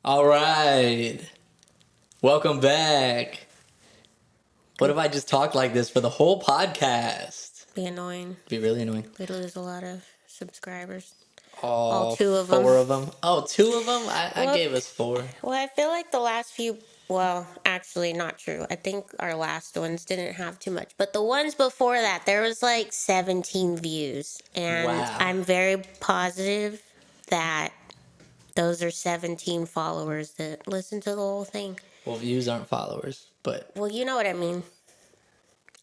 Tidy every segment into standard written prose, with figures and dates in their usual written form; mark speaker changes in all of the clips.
Speaker 1: All right. Welcome back. What if I just talked like this for the whole podcast?
Speaker 2: Be annoying.
Speaker 1: Be really annoying.
Speaker 2: We'd lose a lot of subscribers.
Speaker 1: All
Speaker 2: two of
Speaker 1: four
Speaker 2: them.
Speaker 1: of them. Oh, two of them? I
Speaker 2: Well-
Speaker 1: gave us four.
Speaker 2: Well, I feel like the last few. Well, actually, not true. I think our last ones didn't have too much. But the ones before that, there was like 17 views. And
Speaker 1: Wow.
Speaker 2: I'm very positive that those are 17 followers that listen to the whole thing.
Speaker 1: Well, views aren't followers, but
Speaker 2: Well, you know what I mean.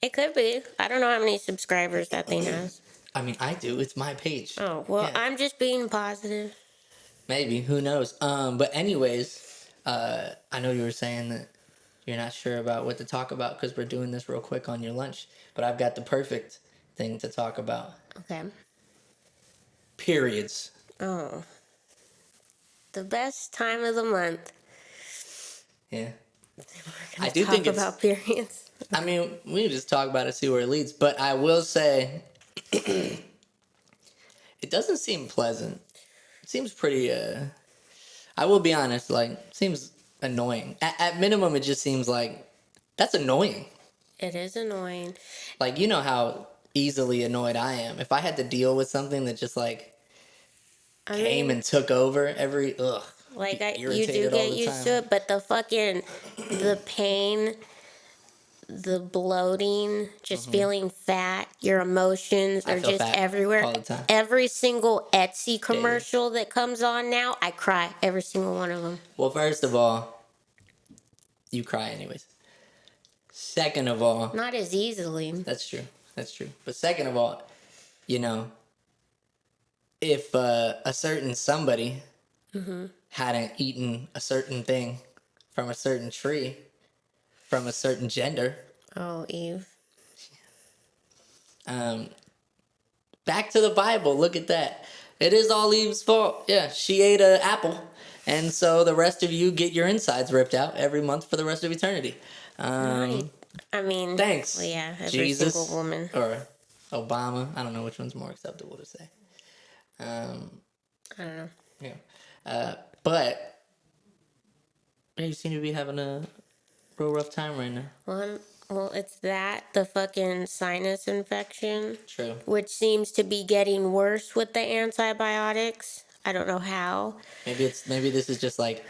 Speaker 2: It could be. I don't know how many subscribers that thing has.
Speaker 1: I mean, I do. It's my page.
Speaker 2: Oh, well,
Speaker 1: Yeah.
Speaker 2: I'm just being positive.
Speaker 1: Maybe. Who knows? But anyways, I know you were saying that you're not sure about what to talk about because we're doing this real quick on your lunch. But I've got the perfect thing to talk about.
Speaker 2: Okay.
Speaker 1: Periods.
Speaker 2: Oh. The best time of the month.
Speaker 1: Yeah.
Speaker 2: I
Speaker 1: do think it's-
Speaker 2: about periods.
Speaker 1: I mean, we can just talk about it, see where it leads. But I will say, it doesn't seem pleasant. It seems pretty, I will be honest, like, seems annoying. At minimum, it just seems like, that's annoying.
Speaker 2: It is annoying.
Speaker 1: Like, you know how easily annoyed I am. If I had to deal with something that just, like, came and took over every, ugh.
Speaker 2: Like, you do
Speaker 1: irritated all
Speaker 2: get
Speaker 1: the
Speaker 2: used
Speaker 1: time.
Speaker 2: to it, but the pain, the bloating, just feeling fat, your emotions
Speaker 1: I
Speaker 2: are
Speaker 1: feel
Speaker 2: just
Speaker 1: fat
Speaker 2: everywhere.
Speaker 1: all the time.
Speaker 2: Every single Etsy commercial that comes on now, I cry. Every single one of them.
Speaker 1: Well, first of all, you cry anyways. Second of all,
Speaker 2: Not as easily.
Speaker 1: that's true. That's true. But second of all, you know, if a certain somebody hadn't eaten a certain thing from a certain tree, from a certain gender,
Speaker 2: Oh, Eve.
Speaker 1: back to the Bible, look at that. It is all Eve's fault. Yeah, she ate an apple. And so the rest of you get your insides ripped out every month for the rest of eternity.
Speaker 2: Right. I mean,
Speaker 1: Thanks.
Speaker 2: well, yeah, every
Speaker 1: Jesus
Speaker 2: single woman.
Speaker 1: or Obama. I don't know which one's more acceptable to say.
Speaker 2: I don't know.
Speaker 1: Yeah. But yeah, you seem to be having a real rough time right now.
Speaker 2: Well, it's that, the fucking sinus infection,
Speaker 1: True.
Speaker 2: which seems to be getting worse with the antibiotics. I don't know how.
Speaker 1: Maybe this is just like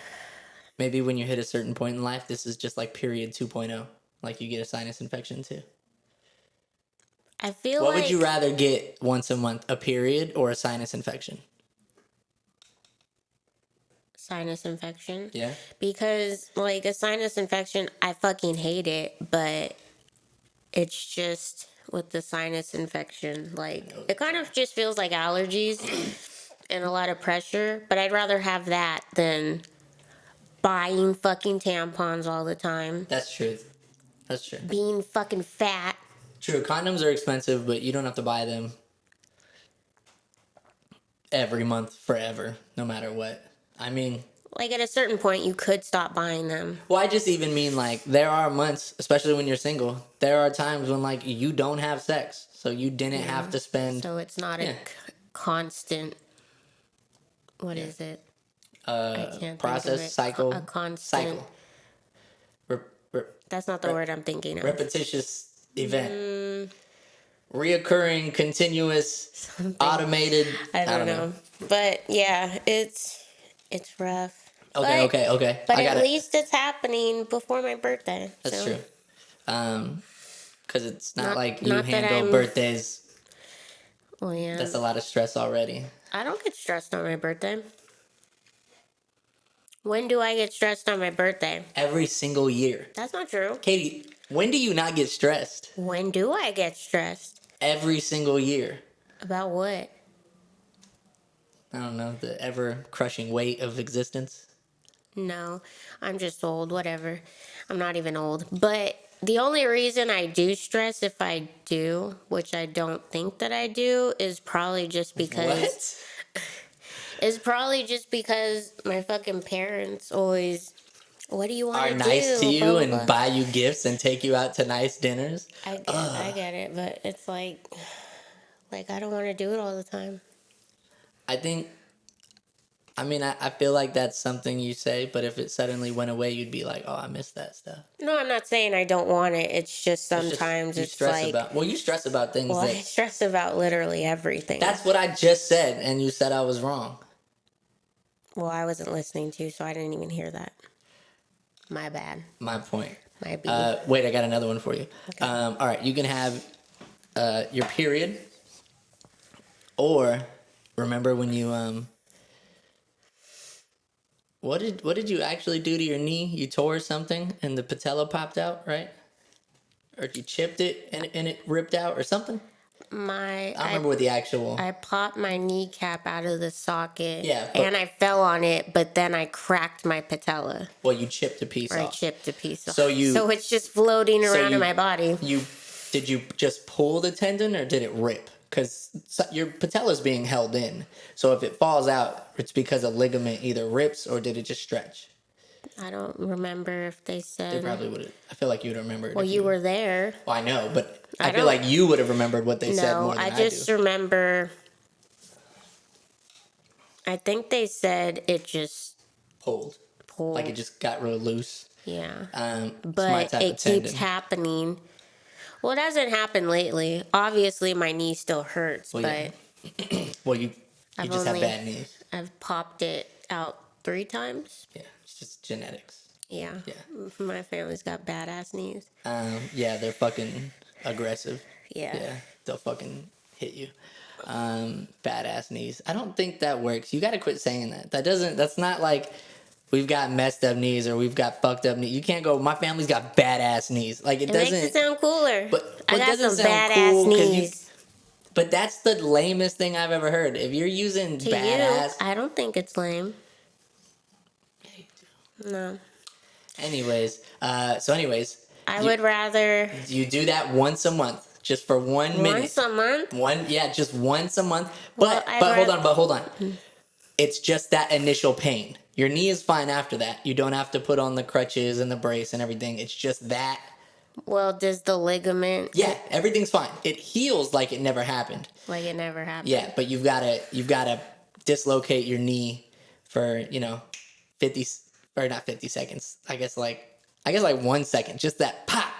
Speaker 1: maybe when you hit a certain point in life, this is just like period 2.0. Like you get a sinus infection too.
Speaker 2: I feel
Speaker 1: What
Speaker 2: like
Speaker 1: would you rather get once a month, a period or a sinus infection?
Speaker 2: sinus infection.
Speaker 1: Yeah.
Speaker 2: Because, like, a sinus infection, I fucking hate it, but it's just with the sinus infection, like, it kind of just feels like allergies and a lot of pressure, but I'd rather have that than buying fucking tampons all the time,
Speaker 1: That's true. That's true.
Speaker 2: being fucking fat.
Speaker 1: True. Condoms are expensive, but you don't have to buy them every month forever, no matter what. I mean,
Speaker 2: Like, at a certain point, you could stop buying them.
Speaker 1: well, I just even mean like there are months, especially when you're single, there are times when like you don't have sex, so you didn't have to spend
Speaker 2: So it's not
Speaker 1: Yeah.
Speaker 2: constant. What is it? I can't
Speaker 1: process,
Speaker 2: think of it.
Speaker 1: cycle,
Speaker 2: A constant.
Speaker 1: cycle,
Speaker 2: That's not the word I'm thinking of.
Speaker 1: repetitious event, reoccurring, continuous, automated.
Speaker 2: I don't know. But yeah, it's rough.
Speaker 1: Okay,
Speaker 2: But-
Speaker 1: okay.
Speaker 2: But
Speaker 1: I got
Speaker 2: at
Speaker 1: it.
Speaker 2: least it's happening before my birthday.
Speaker 1: That's
Speaker 2: so.
Speaker 1: true. Because it's not like you
Speaker 2: not that
Speaker 1: handle
Speaker 2: I'm-
Speaker 1: birthdays.
Speaker 2: Well, yeah.
Speaker 1: That's a lot of stress already.
Speaker 2: I don't get stressed on my birthday. When do I get stressed on my birthday?
Speaker 1: Every single year.
Speaker 2: That's not true.
Speaker 1: Katie, when do you not get stressed?
Speaker 2: When do I get stressed?
Speaker 1: Every single year.
Speaker 2: About what?
Speaker 1: I don't know, the ever crushing weight of existence.
Speaker 2: No, I'm just old, whatever. I'm not even old. But the only reason I do stress, if I do, which I don't think that I do, is probably just because my fucking parents always, what do you want to
Speaker 1: Are
Speaker 2: do?
Speaker 1: nice to you
Speaker 2: Blah, blah,
Speaker 1: and
Speaker 2: blah.
Speaker 1: buy you gifts and take you out to nice dinners.
Speaker 2: I get it, but it's like I don't want to do it all the time.
Speaker 1: I think I mean, I feel like that's something you say, but if it suddenly went away, you'd be like, oh, I miss that stuff.
Speaker 2: No, I'm not saying I don't want it. It's just sometimes
Speaker 1: You
Speaker 2: it's
Speaker 1: stress
Speaker 2: like,
Speaker 1: about. Well, you stress about things
Speaker 2: well, I
Speaker 1: that.
Speaker 2: stress about literally everything.
Speaker 1: That's what I just said, and you said I was wrong.
Speaker 2: Well, I wasn't listening to, so I didn't even hear that. My bad.
Speaker 1: My point.
Speaker 2: My B.
Speaker 1: Wait, I got another one for you.
Speaker 2: Okay.
Speaker 1: All right, you can have your period, or remember when you what did you actually do to your knee? You tore something and the patella popped out, right? Or you chipped it and it ripped out or something? I don't remember what the actual.
Speaker 2: I popped my kneecap out of the socket.
Speaker 1: Yeah, but-
Speaker 2: and I fell on it, but then I cracked my patella.
Speaker 1: Well, you chipped a piece
Speaker 2: Or I
Speaker 1: off.
Speaker 2: chipped a piece off.
Speaker 1: So
Speaker 2: it's just floating around in my body.
Speaker 1: Did you just pull the tendon or did it rip? Because your patella's being held in. So if it falls out, it's because a ligament either rips or did it just stretch?
Speaker 2: I don't remember if they said.
Speaker 1: They probably would have. I feel like you'd remember it.
Speaker 2: Well, you were there.
Speaker 1: Well, I know, but I feel like you would have remembered what they said more than I do.
Speaker 2: I just remember. I think they said it just
Speaker 1: Pulled. Like it just got real loose.
Speaker 2: Yeah.
Speaker 1: It's my
Speaker 2: But
Speaker 1: type of
Speaker 2: it
Speaker 1: tendon.
Speaker 2: keeps happening. Well, it hasn't happened lately. Obviously, my knee still hurts,
Speaker 1: Well,
Speaker 2: but
Speaker 1: yeah. Well, you
Speaker 2: I've
Speaker 1: just have
Speaker 2: only-
Speaker 1: bad knees.
Speaker 2: I've popped it out 3 times.
Speaker 1: Yeah, it's just genetics.
Speaker 2: Yeah.
Speaker 1: Yeah.
Speaker 2: My family's got badass knees.
Speaker 1: Yeah, they're fucking aggressive.
Speaker 2: Yeah.
Speaker 1: Yeah, they'll fucking hit you. Badass knees. I don't think that works. You got to quit saying that. That's not like we've got messed up knees or we've got fucked up knees. You can't go, my family's got badass knees. Like, it doesn't.
Speaker 2: Makes it sound cooler.
Speaker 1: But
Speaker 2: I
Speaker 1: it
Speaker 2: got
Speaker 1: doesn't
Speaker 2: some
Speaker 1: sound
Speaker 2: badass
Speaker 1: cool 'cause
Speaker 2: knees.
Speaker 1: But that's the lamest thing I've ever heard. If you're using
Speaker 2: To
Speaker 1: badass.
Speaker 2: you, I don't think it's lame.
Speaker 1: Yeah, you do.
Speaker 2: No.
Speaker 1: Anyways,
Speaker 2: I would rather
Speaker 1: you do that once a month. Just for 1 minute.
Speaker 2: once a month.
Speaker 1: Just once a month.
Speaker 2: Well,
Speaker 1: But hold on. It's just that initial pain. Your knee is fine after that. You don't have to put on the crutches and the brace and everything. It's just that.
Speaker 2: Well, does the ligament?
Speaker 1: Yeah, everything's fine. It heals like it never happened.
Speaker 2: Like it never happened.
Speaker 1: Yeah, but you've gotta dislocate your knee for 50 or not 50 seconds. I guess like 1 second. Just that pop.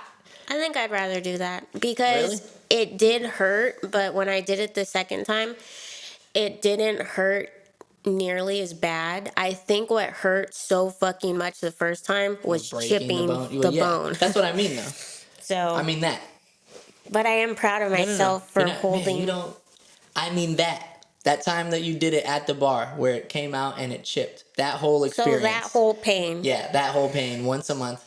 Speaker 2: I think I'd rather do that because
Speaker 1: Really?
Speaker 2: it did hurt, but when I did it the second time, it didn't hurt nearly as bad. I think what hurt so fucking much the first time was
Speaker 1: Breaking
Speaker 2: chipping the
Speaker 1: Well, yeah,
Speaker 2: bone.
Speaker 1: That's what I mean though.
Speaker 2: So
Speaker 1: I mean that.
Speaker 2: but I am proud of myself for holding.
Speaker 1: Man, you don't. I mean that. That time that you did it at the bar where it came out and it chipped. That whole experience.
Speaker 2: So that whole pain.
Speaker 1: Yeah, that whole pain once a month,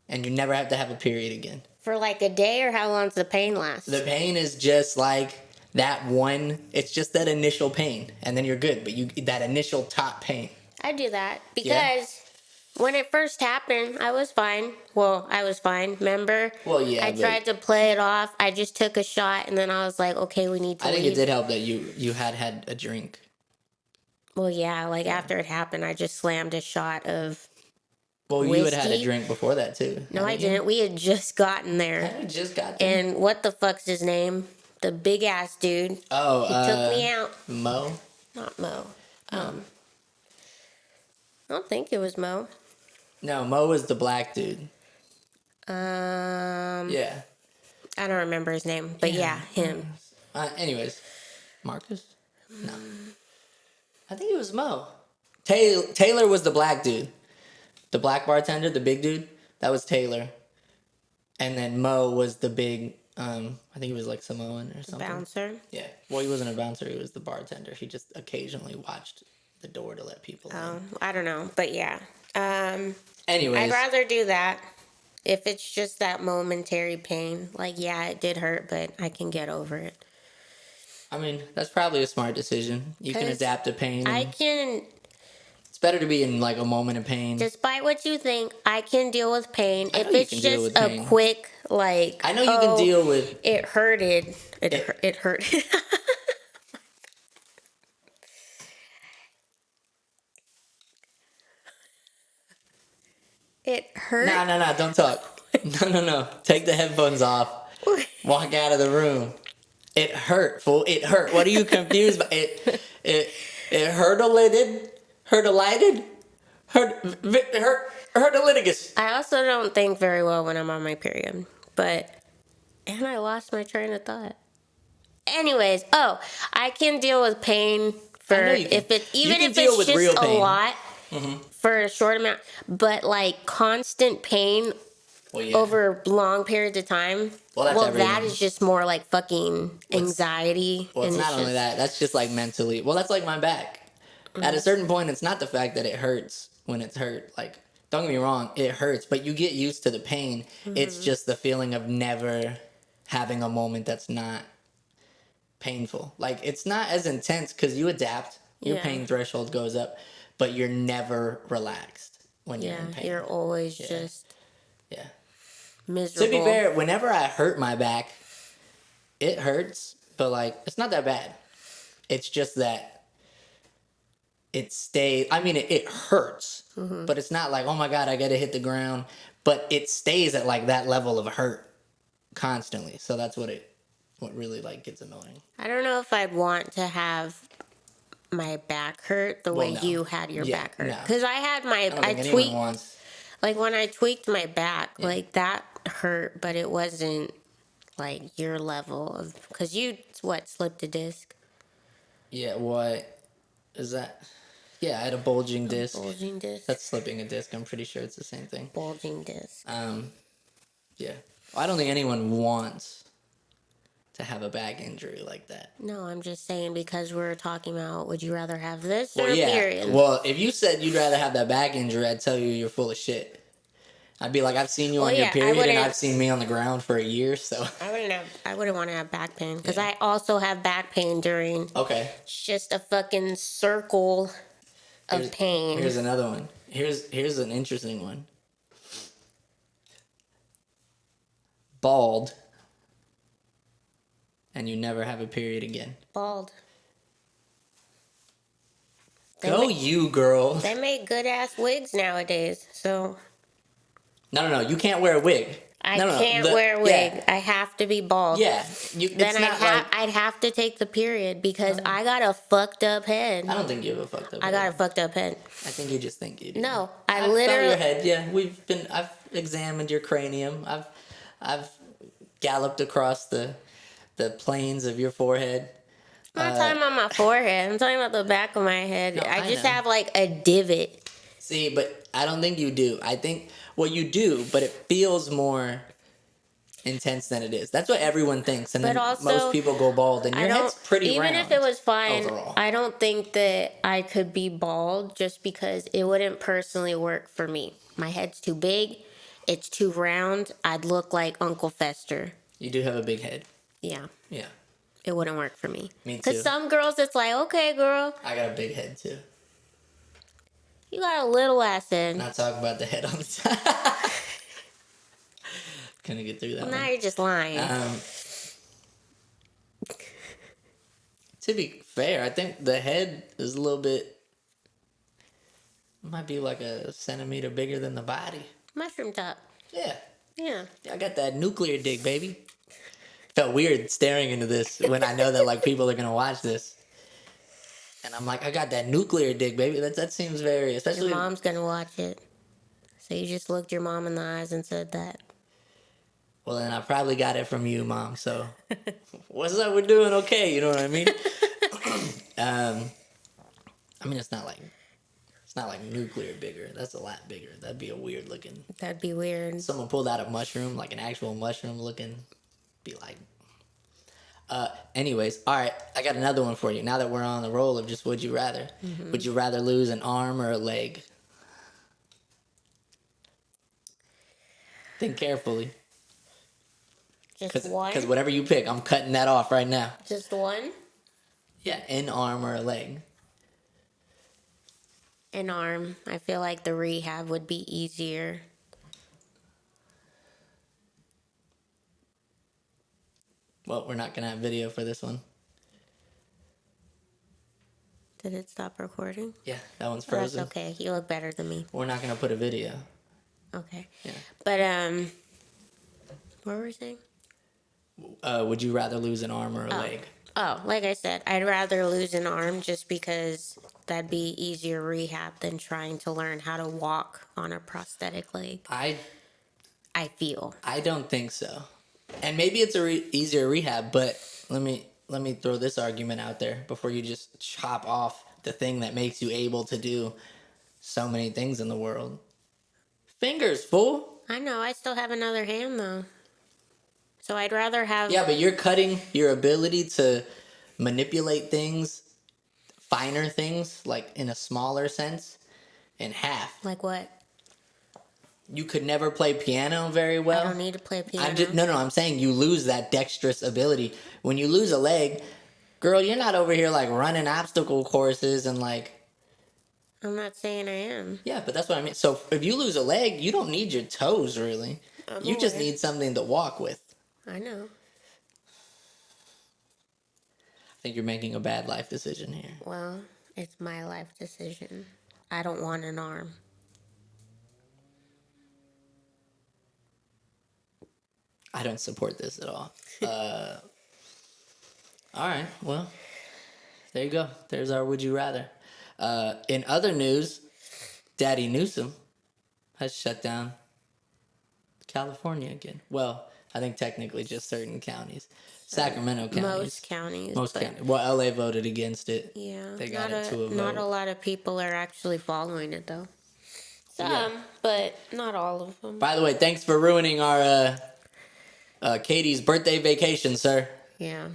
Speaker 1: and you never have to have a period again.
Speaker 2: For like a day, or how long does the pain last?
Speaker 1: The pain is just like that one. It's just that initial pain, and then you're good. But that initial top pain.
Speaker 2: I do that because when it first happened, I was fine. Well, I was fine. Remember?
Speaker 1: Well, yeah.
Speaker 2: I tried to play it off. I just took a shot, and then I was like, "Okay, we need to."
Speaker 1: I think
Speaker 2: leave.
Speaker 1: it did help that you had a drink.
Speaker 2: Well, yeah. Like after it happened, I just slammed a shot of.
Speaker 1: Well, you had a
Speaker 2: Whiskey?
Speaker 1: drink before that too.
Speaker 2: No, I didn't. We had just gotten there.
Speaker 1: I just got there.
Speaker 2: And what the fuck's his name? The big ass dude. He took me out.
Speaker 1: Mo.
Speaker 2: Not Mo. I don't think it was Mo.
Speaker 1: No, Mo was the black dude.
Speaker 2: Yeah. I don't remember his name, but yeah him.
Speaker 1: Anyways, Marcus? No. I think it was Mo. Taylor was the black dude. The black bartender, the big dude, that was Taylor. And then Mo was the big, I think he was like Samoan or something.
Speaker 2: Bouncer.
Speaker 1: Yeah. Well, he wasn't a bouncer, he was the bartender. He just occasionally watched the door to let people in.
Speaker 2: I don't know, but yeah.
Speaker 1: Anyways.
Speaker 2: I'd rather do that if it's just that momentary pain. Like, yeah, it did hurt, but I can get over it.
Speaker 1: I mean, that's probably a smart decision. You can
Speaker 2: 'Cause
Speaker 1: adapt to pain.
Speaker 2: I can,
Speaker 1: It's better to be in like a moment of pain.
Speaker 2: despite what you think, I can deal with pain.
Speaker 1: I
Speaker 2: If
Speaker 1: know you
Speaker 2: it's
Speaker 1: can deal
Speaker 2: just
Speaker 1: with
Speaker 2: a
Speaker 1: pain.
Speaker 2: quick, like,
Speaker 1: I know you can deal with.
Speaker 2: It hurted. It hurt. It hurt.
Speaker 1: No, don't talk. No. Take the headphones off. Walk out of the room. It hurt, fool. It hurt. What are you confused by? It hurt a little. Herdolited? Herdolitigus.
Speaker 2: I also don't think very well when I'm on my period. And I lost my train of thought. Anyways, I can deal with pain for
Speaker 1: I know you can.
Speaker 2: if it
Speaker 1: You
Speaker 2: even
Speaker 1: can
Speaker 2: if
Speaker 1: deal
Speaker 2: it's
Speaker 1: with
Speaker 2: just
Speaker 1: real
Speaker 2: a
Speaker 1: pain.
Speaker 2: lot for a short amount, but like constant pain
Speaker 1: Well, yeah.
Speaker 2: over long periods of time.
Speaker 1: Well, that's
Speaker 2: that
Speaker 1: everyone.
Speaker 2: is just more like fucking anxiety.
Speaker 1: Well, it's
Speaker 2: and
Speaker 1: not only that. That's just like mentally. Well, that's like my back. At a certain point, it's not the fact that it hurts when it's hurt. Like, don't get me wrong, it hurts, but you get used to the pain. It's just the feeling of never having a moment that's not painful. Like, it's not as intense because you adapt. Your
Speaker 2: Yeah.
Speaker 1: pain threshold goes up, but you're never relaxed when you're in pain.
Speaker 2: You're always just
Speaker 1: Yeah.
Speaker 2: miserable.
Speaker 1: To be fair, whenever I hurt my back, it hurts, but like it's not that bad. It's just that it stays. I mean, it hurts, but it's not like, oh my god, I gotta hit the ground. But it stays at like that level of hurt constantly. So that's what really like gets annoying.
Speaker 2: I don't know if I'd want to have my back hurt the way
Speaker 1: no.
Speaker 2: you had your back hurt,
Speaker 1: no.
Speaker 2: because I had my
Speaker 1: I don't think anyone wants.
Speaker 2: like when I tweaked my back, like that hurt, but it wasn't like your level of, because you slipped a disc.
Speaker 1: Yeah, what is that? Yeah, I had a bulging disc.
Speaker 2: Bulging disc.
Speaker 1: That's slipping a disc. I'm pretty sure it's the same thing.
Speaker 2: Bulging disc.
Speaker 1: Yeah. Well, I don't think anyone wants to have a back injury like that.
Speaker 2: No, I'm just saying because we're talking about would you rather have this
Speaker 1: Well,
Speaker 2: or
Speaker 1: yeah.
Speaker 2: period?
Speaker 1: Well, if you said you'd rather have that back injury, I'd tell you you're full of shit. I'd be like, I've seen you on your period, and I've seen me on the ground for a year, so.
Speaker 2: I wouldn't want to have back pain because I also have back pain during.
Speaker 1: Okay.
Speaker 2: It's just a fucking circle of pain.
Speaker 1: Here's another one. Here's an interesting one. Bald, and you never have a period again.
Speaker 2: Bald.
Speaker 1: You, girl.
Speaker 2: They make good ass wigs nowadays, so.
Speaker 1: No. You can't wear a wig.
Speaker 2: I can't wear a wig.
Speaker 1: Yeah.
Speaker 2: I have to be bald.
Speaker 1: Yeah.
Speaker 2: Then I'd have to take the period because I got a fucked up head.
Speaker 1: I don't think you have a fucked up head.
Speaker 2: I got a fucked up head.
Speaker 1: I think you just think you do.
Speaker 2: No,
Speaker 1: I've felt your head. Yeah, I've examined your cranium. I've galloped across the planes of your forehead.
Speaker 2: I'm not talking about my forehead. I'm talking about the back of my head.
Speaker 1: No,
Speaker 2: I just
Speaker 1: know.
Speaker 2: have like a divot.
Speaker 1: See, but I don't think you do. I think, well, you do, but it feels more intense than it is. That's what everyone thinks, and
Speaker 2: But
Speaker 1: then
Speaker 2: also,
Speaker 1: most people go bald, and your head's pretty round.
Speaker 2: Even if it was fine,
Speaker 1: overall.
Speaker 2: I don't think that I could be bald just because it wouldn't personally work for me. My head's too big. It's too round. I'd look like Uncle Fester.
Speaker 1: You do have a big head.
Speaker 2: Yeah.
Speaker 1: Yeah.
Speaker 2: It wouldn't work for me.
Speaker 1: Me too.
Speaker 2: Because some girls, it's like, okay, girl.
Speaker 1: I got a big head, too.
Speaker 2: You got a little ass head.
Speaker 1: Not talking about the head all the time. Couldn't get through that
Speaker 2: Now
Speaker 1: one.
Speaker 2: you're just lying.
Speaker 1: To be fair, I think the head is a little bit, might be like a centimeter bigger than the body.
Speaker 2: Mushroom top.
Speaker 1: Yeah.
Speaker 2: Yeah.
Speaker 1: I got that nuclear dick, baby. Felt weird staring into this when I know that like people are gonna watch this, and I'm like, I got that nuclear dick, baby. That seems very, especially.
Speaker 2: Your mom's gonna watch it, so you just looked your mom in the eyes and said that.
Speaker 1: Well, then I probably got it from you, Mom. So, what's up? We're doing okay. You know what I mean? I mean, it's not like nuclear bigger. That's a lot bigger. That'd be a weird looking.
Speaker 2: That'd be weird.
Speaker 1: Someone pulled out a mushroom, like an actual mushroom looking. Be like. Anyways, all right. I got another one for you. Now that we're on the roll of just would you rather? Mm-hmm. Would you rather lose an arm or a leg? Think carefully.
Speaker 2: Just one?
Speaker 1: Because whatever you pick, I'm cutting that off right now.
Speaker 2: Just one?
Speaker 1: Yeah, an arm or a leg.
Speaker 2: An arm. I feel like the rehab would be easier.
Speaker 1: Well, we're not going to have video for this one.
Speaker 2: Did it stop recording?
Speaker 1: Yeah, that one's
Speaker 2: Oh,
Speaker 1: frozen.
Speaker 2: that's okay. You look better than me.
Speaker 1: We're not going to put a video.
Speaker 2: Okay.
Speaker 1: Yeah.
Speaker 2: But, what were we saying?
Speaker 1: Would you rather lose an arm or a leg?
Speaker 2: Oh, like I said, I'd rather lose an arm just because that'd be easier rehab than trying to learn how to walk on a prosthetic leg.
Speaker 1: I
Speaker 2: feel.
Speaker 1: I don't think so. And maybe it's easier rehab, but let me throw this argument out there before you just chop off the thing that makes you able to do so many things in the world. Fingers, fool.
Speaker 2: I know, I still have another hand though. So I'd rather have.
Speaker 1: Yeah, but you're cutting your ability to manipulate things, finer things, like in a smaller sense, in half.
Speaker 2: Like what?
Speaker 1: You could never play piano very well.
Speaker 2: I don't need to play piano.
Speaker 1: I'm saying you lose that dexterous ability. When you lose a leg, girl, you're not over here like running obstacle courses and like.
Speaker 2: I'm not saying I am.
Speaker 1: Yeah, but that's what I mean. So if you lose a leg, you don't need your toes really. You just need something to walk with.
Speaker 2: I know.
Speaker 1: I think you're making a bad life decision here.
Speaker 2: Well, it's my life decision. I don't want an arm.
Speaker 1: I don't support this at all. All right, well, there you go. There's our would you rather. In other news, Daddy Newsom has shut down California again. Well, I think technically just certain counties. Sacramento counties.
Speaker 2: Most counties.
Speaker 1: Most counties. Well, LA voted against it.
Speaker 2: Yeah.
Speaker 1: They got it to a vote.
Speaker 2: Not a lot of people are actually following it, though. Some,
Speaker 1: Yeah.
Speaker 2: but not all of them.
Speaker 1: By the way, thanks for ruining our Katie's birthday vacation, sir.
Speaker 2: Yeah.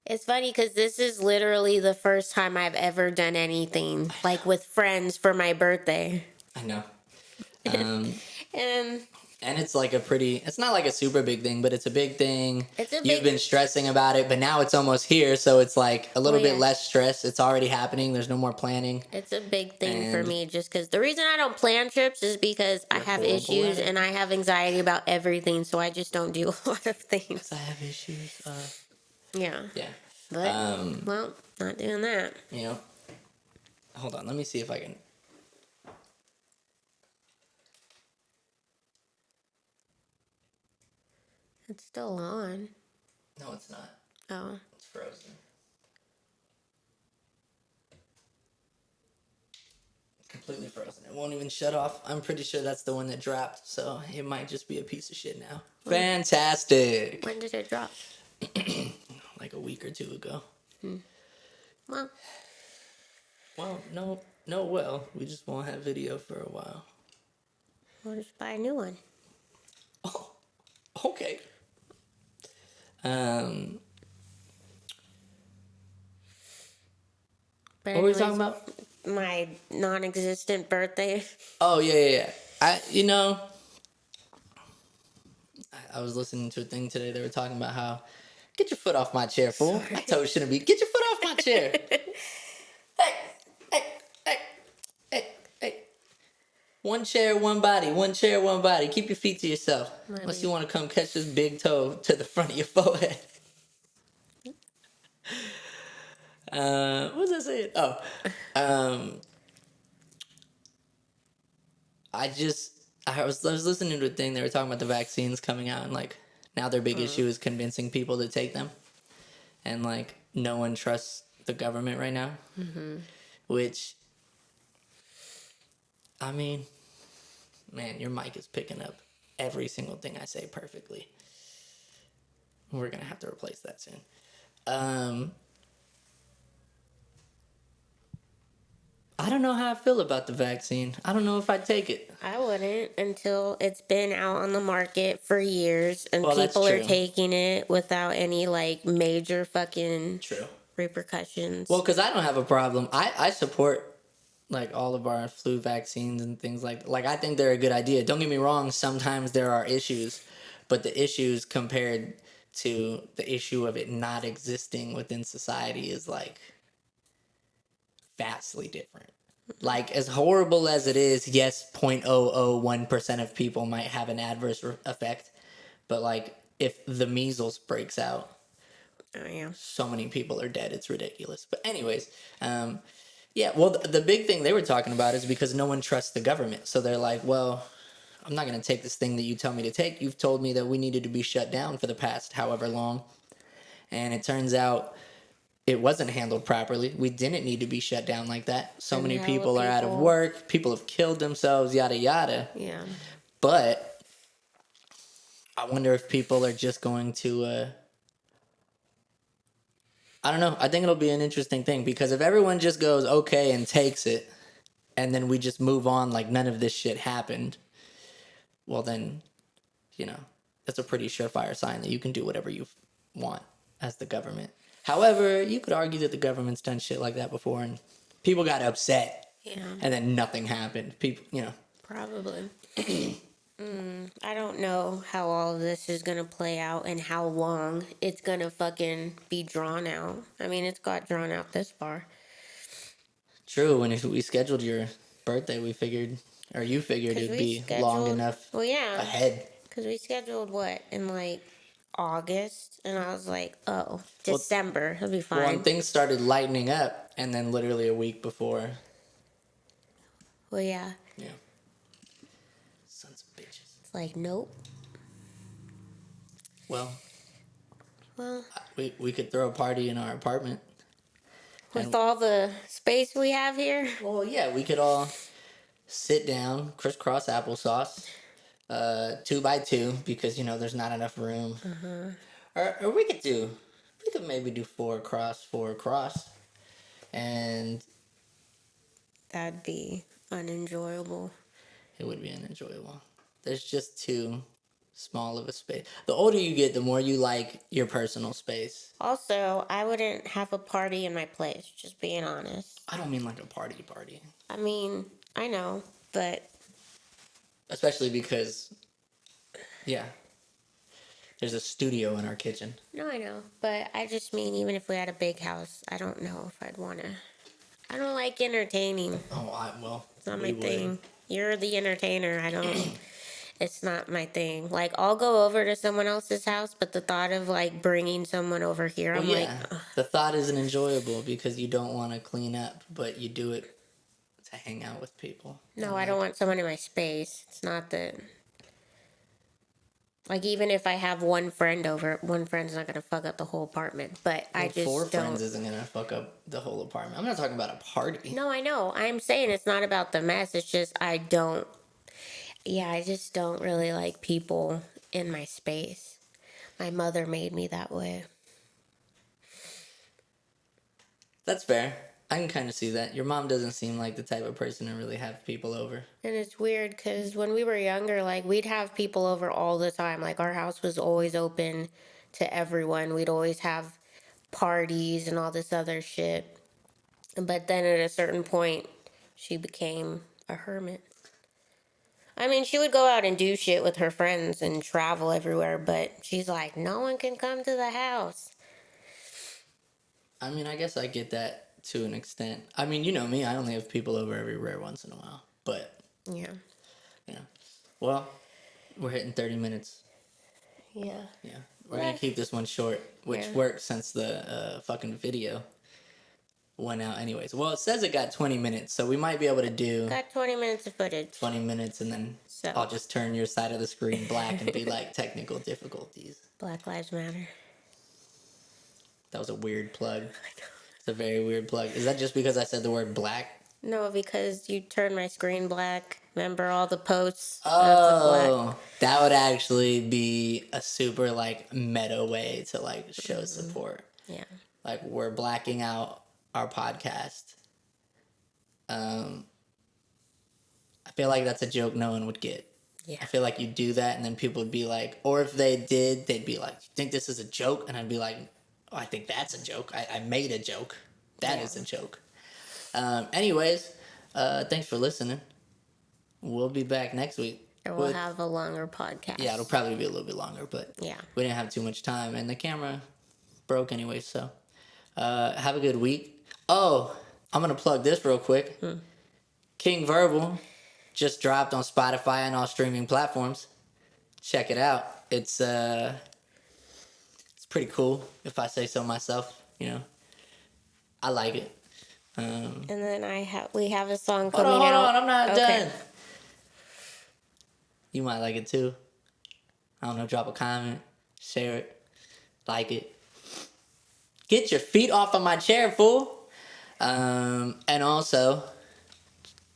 Speaker 2: It's funny because this is literally the first time I've ever done anything like with friends for my birthday.
Speaker 1: I know.
Speaker 2: And
Speaker 1: it's like it's not like a super big thing, but it's a big thing.
Speaker 2: You've
Speaker 1: been stressing about it, but now it's almost here, so it's like a little bit
Speaker 2: yeah.
Speaker 1: less stress. It's already happening. There's no more planning.
Speaker 2: It's a big thing for me just because the reason I don't plan trips is because I have issues and I have anxiety about everything, so I just don't do a lot of things.
Speaker 1: I have issues.
Speaker 2: Yeah.
Speaker 1: Yeah.
Speaker 2: But, well, not doing that.
Speaker 1: You know, hold on. Let me see if I can.
Speaker 2: It's still on.
Speaker 1: No, it's not.
Speaker 2: Oh.
Speaker 1: It's frozen. It's completely frozen. It won't even shut off. I'm pretty sure that's the one that dropped, so it might just be a piece of shit now. Fantastic.
Speaker 2: When did it drop?
Speaker 1: Like a week or two ago.
Speaker 2: Well,
Speaker 1: well, we just won't have video for a while.
Speaker 2: we'll just buy a new one.
Speaker 1: Oh, okay.
Speaker 2: But
Speaker 1: What were we talking about?
Speaker 2: My non-existent birthday.
Speaker 1: Oh, yeah. I was listening to a thing today. They were talking about how, get your foot off my chair, fool. I told you shouldn't be. Get your foot off my chair. Hey. One chair, one body. One chair, one body. Keep your feet to yourself. Unless you want to come catch this big toe to the front of your forehead. What was I saying? Oh. I was listening to a thing. They were talking about the vaccines coming out, and like now their big issue is convincing people to take them, and like no one trusts the government right now. Which, I mean, man, your mic is picking up every single thing I say perfectly. We're gonna have to replace that soon. I don't know how I feel about the vaccine. I don't know if I'd take it.
Speaker 2: I wouldn't until it's been out on the market for years and
Speaker 1: Well, that's
Speaker 2: people are
Speaker 1: true.
Speaker 2: taking it without any like major fucking repercussions.
Speaker 1: Well, because I don't have a problem. I support like all of our flu vaccines and things like I think they're a good idea. Don't get me wrong. Sometimes there are issues, but the issues compared to the issue of it not existing within society is like vastly different. Like, as horrible as it is, yes, 0.001% of people might have an adverse effect. But, like, if the measles breaks out, so many people are dead. It's ridiculous. But anyways, yeah, well, the big thing they were talking about is because no one trusts the government. So they're like, well, I'm not going to take this thing that you tell me to take. You've told me that we needed to be shut down for the past however long. And it turns out it wasn't handled properly. We didn't need to be shut down like that. So
Speaker 2: And
Speaker 1: many
Speaker 2: hella
Speaker 1: people are out of
Speaker 2: people-
Speaker 1: work. People have killed themselves, yada, yada.
Speaker 2: Yeah.
Speaker 1: But I wonder if people are just going to... I don't know. I think it'll be an interesting thing because if everyone just goes okay and takes it, and then we just move on like none of this shit happened, well then, that's a pretty surefire sign that you can do whatever you want as the government. However, you could argue that the government's done shit like that before and people got upset
Speaker 2: Yeah.
Speaker 1: and then nothing happened. People.
Speaker 2: Probably. I don't know how all of this is gonna play out and how long it's gonna fucking be drawn out. I mean, it's got drawn out this far.
Speaker 1: True, when if we scheduled your birthday, we figured, or you figured
Speaker 2: 'Cause
Speaker 1: it'd
Speaker 2: we
Speaker 1: be long
Speaker 2: scheduled-
Speaker 1: enough
Speaker 2: Well, yeah.
Speaker 1: ahead.
Speaker 2: Because we scheduled what in like August, and I was like, oh, December, it'll be
Speaker 1: Well,
Speaker 2: fine.
Speaker 1: and things started lightening up, and then literally a week before,
Speaker 2: Well, yeah,
Speaker 1: yeah. Sons of bitches.
Speaker 2: it's like nope.
Speaker 1: Well,
Speaker 2: Well,
Speaker 1: we could throw a party in our apartment.
Speaker 2: with all the space we have here,
Speaker 1: Well, yeah, we could all sit down, crisscross applesauce, 2x2, because there's not enough room. Or we could maybe do 4x4, and
Speaker 2: that'd be unenjoyable.
Speaker 1: it would be unenjoyable. There's just too small of a space. The older you get, the more you like your personal space.
Speaker 2: Also, I wouldn't have a party in my place, just being honest.
Speaker 1: I don't mean like a party.
Speaker 2: I mean, I know, but
Speaker 1: Especially because, yeah, there's a studio in our kitchen.
Speaker 2: no, I know. But I just mean, even if we had a big house, I don't know if I'd want to. I don't like entertaining.
Speaker 1: Oh,
Speaker 2: It's not
Speaker 1: we
Speaker 2: my
Speaker 1: would.
Speaker 2: thing. You're the entertainer. I don't. It's not my thing. Like, I'll go over to someone else's house, but the thought of like bringing someone over here,
Speaker 1: Well,
Speaker 2: I'm
Speaker 1: yeah,
Speaker 2: like, ugh.
Speaker 1: the thought isn't enjoyable because you don't want to clean up, but you do it to hang out with people.
Speaker 2: No, I don't want someone in my space. It's not that. Like, even if I have one friend over, one friend's not gonna fuck up the whole apartment. But I
Speaker 1: Well,
Speaker 2: just
Speaker 1: 4
Speaker 2: don't.
Speaker 1: friends isn't gonna fuck up the whole apartment. I'm not talking about a party.
Speaker 2: No, I know. I'm saying it's not about the mess. It's just I don't. Yeah, I just don't really like people in my space. My mother made me that way.
Speaker 1: That's fair. I can kind of see that. Your mom doesn't seem like the type of person to really have people over.
Speaker 2: And it's weird because when we were younger, like, we'd have people over all the time. Like, our house was always open to everyone. We'd always have parties and all this other shit. But then at a certain point, she became a hermit. I mean, she would go out and do shit with her friends and travel everywhere, but she's like, no one can come to the house.
Speaker 1: I mean, I guess I get that to an extent. I mean, you know me, I only have people over every rare once in a while. But,
Speaker 2: Yeah.
Speaker 1: well, we're hitting 30 minutes.
Speaker 2: Yeah.
Speaker 1: Yeah. We're going to keep this one short, which
Speaker 2: Yeah.
Speaker 1: works since the fucking video went out anyways. Well, it says it got 20 minutes, so we might be able to do
Speaker 2: Got 20 minutes of footage.
Speaker 1: 20 minutes and then
Speaker 2: So.
Speaker 1: I'll just turn your side of the screen black and be like, technical difficulties.
Speaker 2: Black Lives Matter.
Speaker 1: That was a weird plug. It's a very weird plug. Is that just because I said the word black?
Speaker 2: No, because you turned my screen black. Remember all the posts? That's a black.
Speaker 1: Oh, that would actually be a super like meta way to like show support.
Speaker 2: Yeah.
Speaker 1: Like we're blacking out our podcast. I feel like that's a joke no one would get.
Speaker 2: Yeah.
Speaker 1: I feel like you do that and then people would be like, or if they did, they'd be like, you think this is a joke? And I'd be like, oh, I think that's a joke. I made a joke. That is a joke. Anyways, thanks for listening. We'll be back next week.
Speaker 2: And we'll have a longer podcast.
Speaker 1: Yeah, it'll probably be a little bit longer, but
Speaker 2: Yeah.
Speaker 1: we didn't have too much time, and the camera broke anyway, so have a good week. Oh, I'm going to plug this real quick. King Verbal just dropped on Spotify and all streaming platforms. Check it out. It's pretty cool, if I say so myself, you know. I like it.
Speaker 2: And then we have a song
Speaker 1: Hold
Speaker 2: coming
Speaker 1: on,
Speaker 2: out.
Speaker 1: I'm not
Speaker 2: Okay.
Speaker 1: done. You might like it too. I don't know, drop a comment, share it, like it. Get your feet off of my chair, fool. And also,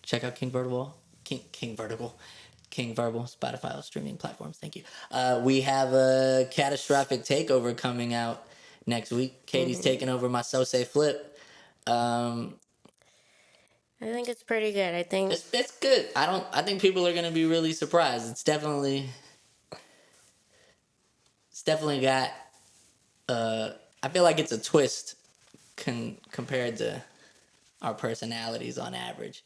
Speaker 1: check out King Vertical. King Vertical. King Verbal, Spotify, all streaming platforms. Thank you. We have a catastrophic takeover coming out next week. Katie's taking over my So Say Flip.
Speaker 2: I think it's pretty good. I think
Speaker 1: It's good. I think people are gonna be really surprised. It's definitely got. I feel like it's a twist compared to our personalities on average.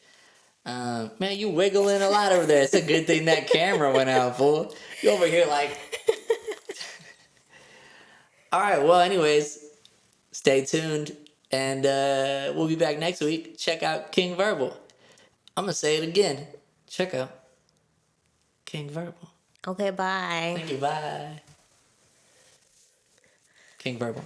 Speaker 1: Man, you wiggling a lot over there. It's a good thing that camera went out, fool. You over here like. All right. Well, anyways, stay tuned, and we'll be back next week. Check out King Verbal. I'm gonna say it again. Check out King Verbal.
Speaker 2: okay, bye.
Speaker 1: Thank you. Bye. King Verbal.